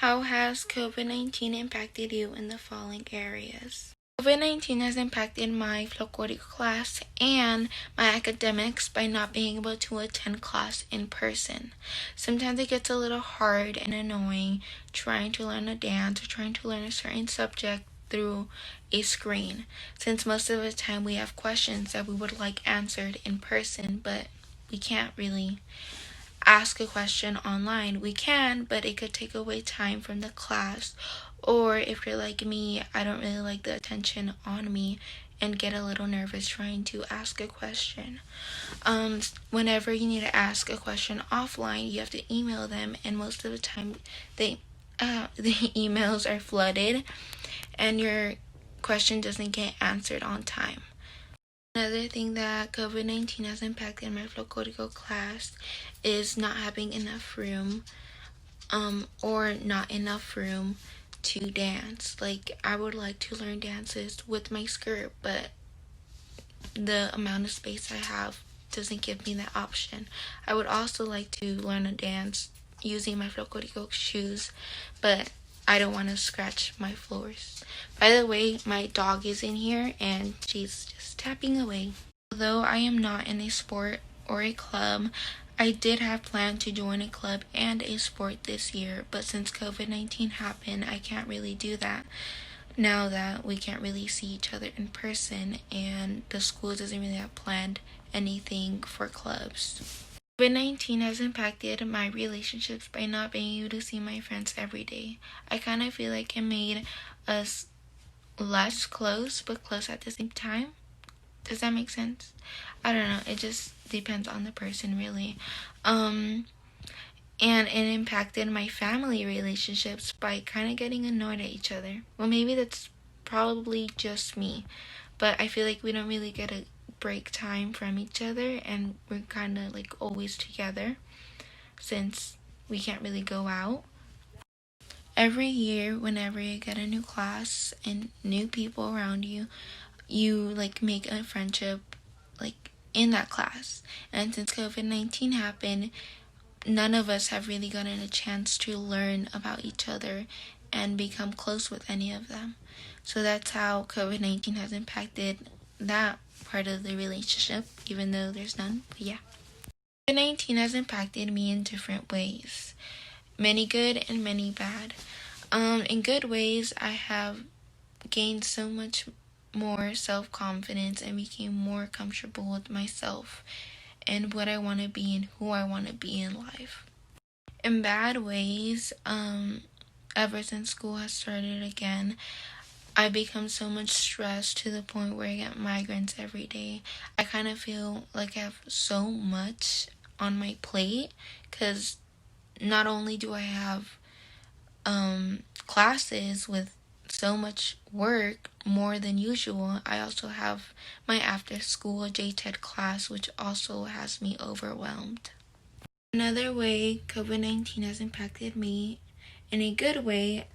How has COVID-19 impacted you in the following areas? COVID-19 has impacted my folkloric class and my academics by not being able to attend class in person. Sometimes it gets a little hard and annoying trying to learn a dance or trying to learn a certain subject through a screen, since most of the time we have questions that we would like answered in person, but we can't really ask a question online. We can, but it could take away time from the class. Or if you're like me, I don't really like the attention on me and get a little nervous trying to ask a question. Whenever you need to ask a question offline, you have to email them, and most of the time the emails are flooded and your question doesn't get answered on time. Another thing that COVID-19 has impacted my folklorico class is not having enough room or not enough room to dance. Like, I would like to learn dances with my skirt, but the amount of space I have doesn't give me that option. I would also like to learn a dance using my folklorico shoes, but I don't want to scratch my floors. By the way, my dog is in here and she's just tapping away. Although I am not in a sport or a club, I did have planned to join a club and a sport this year, but since COVID-19 happened, I can't really do that now that we can't really see each other in person and the school doesn't really have planned anything for clubs. COVID-19 has impacted my relationships by not being able to see my friends every day. I kind of feel like it made us less close, but close at the same time. Does that make sense? I don't know. It just depends on the person, really. And it impacted my family relationships by kind of getting annoyed at each other. Well, maybe that's probably just me, but I feel like we don't really get a break time from each other, and we're kind of like always together since we can't really go out. Every year, whenever you get a new class and new people around you, you like make a friendship like in that class. And since COVID-19 happened, none of us have really gotten a chance to learn about each other and become close with any of them. So that's how COVID-19 has impacted that part of the relationship, even though there's none. But yeah. COVID-19 has impacted me in different ways. Many good and many bad. In good ways, I have gained so much more self-confidence and became more comfortable with myself and what I want to be and who I want to be in life. In bad ways, ever since school has started again, I become so much stressed to the point where I get migraines every day. I kind of feel like I have so much on my plate because not only do I have classes with so much work, more than usual, I also have my after school JTED class, which also has me overwhelmed. Another way COVID-19 has impacted me in a good way,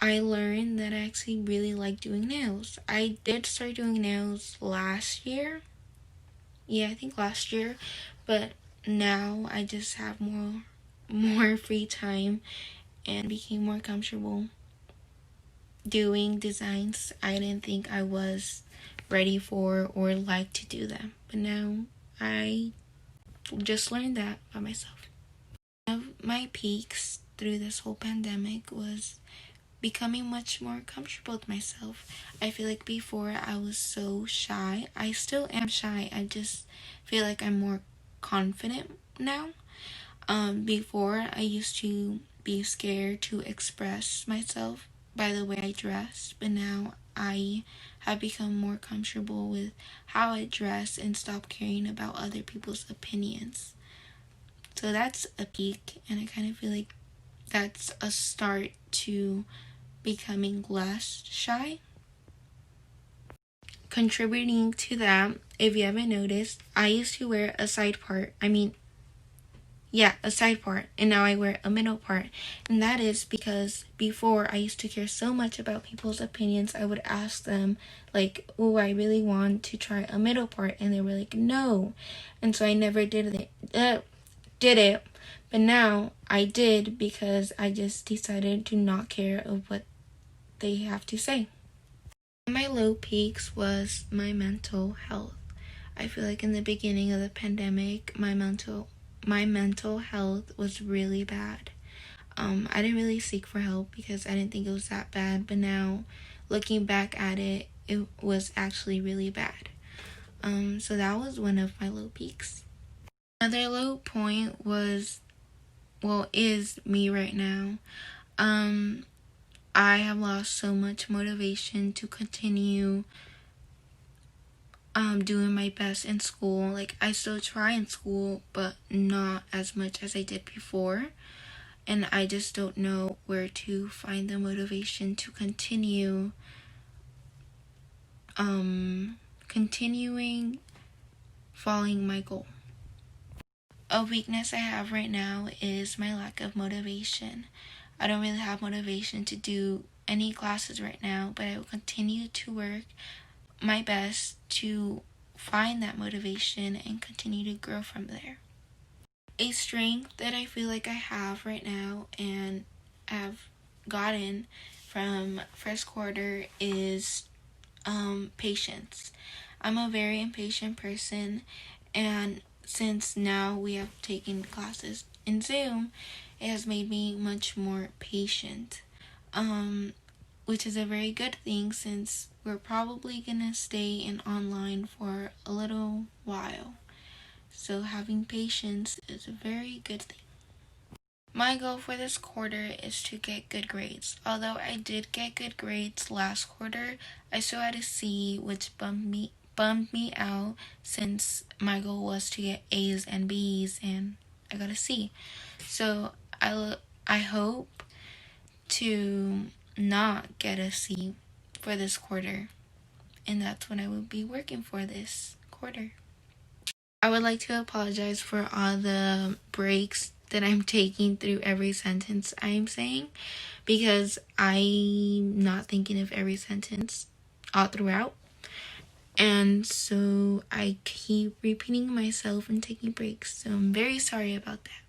I learned that I actually really like doing nails. I did start doing nails last year. Yeah, I think last year, but now I just have more free time and became more comfortable doing designs I didn't think I was ready for or like to do them. But now I just learned that by myself. One of my peaks through this whole pandemic was becoming much more comfortable with myself. I feel like before I was so shy. I still am shy. I just feel like I'm more confident now. Before I used to be scared to express myself by the way I dress, but now I have become more comfortable with how I dress and stop caring about other people's opinions. So that's a peak, and I kind of feel like that's a start to becoming less shy. Contributing to that, if you haven't noticed, I used to wear a side part, and now I wear a middle part. And that is because before I used to care so much about people's opinions. I would ask them like, oh, I really want to try a middle part, and they were like, no. And so I never did it. But now I did because I just decided to not care of what they have to say. My low peaks was my mental health. I feel like in the beginning of the pandemic, my mental health was really bad. I didn't really seek for help because I didn't think it was that bad, but now looking back at it, it was actually really bad. So that was one of my low peaks. Another low point is me right now. I have lost so much motivation to continue doing my best in school. Like, I still try in school, but not as much as I did before. And I just don't know where to find the motivation to continuing following my goal. A weakness I have right now is my lack of motivation. I don't really have motivation to do any classes right now, but I will continue to work my best to find that motivation and continue to grow from there. A strength that I feel like I have right now and have gotten from first quarter is patience. I'm a very impatient person, and since now we have taken classes in Zoom, it has made me much more patient, which is a very good thing since we're probably gonna stay in online for a little while. So having patience is a very good thing. My goal for this quarter is to get good grades. Although I did get good grades last quarter, I still had a C, which bummed me out since my goal was to get A's and B's, and I got a C. So I hope to not get a C for this quarter, and that's what I will be working for this quarter. I would like to apologize for all the breaks that I'm taking through every sentence I'm saying, because I'm not thinking of every sentence all throughout, and so I keep repeating myself and taking breaks, so I'm very sorry about that.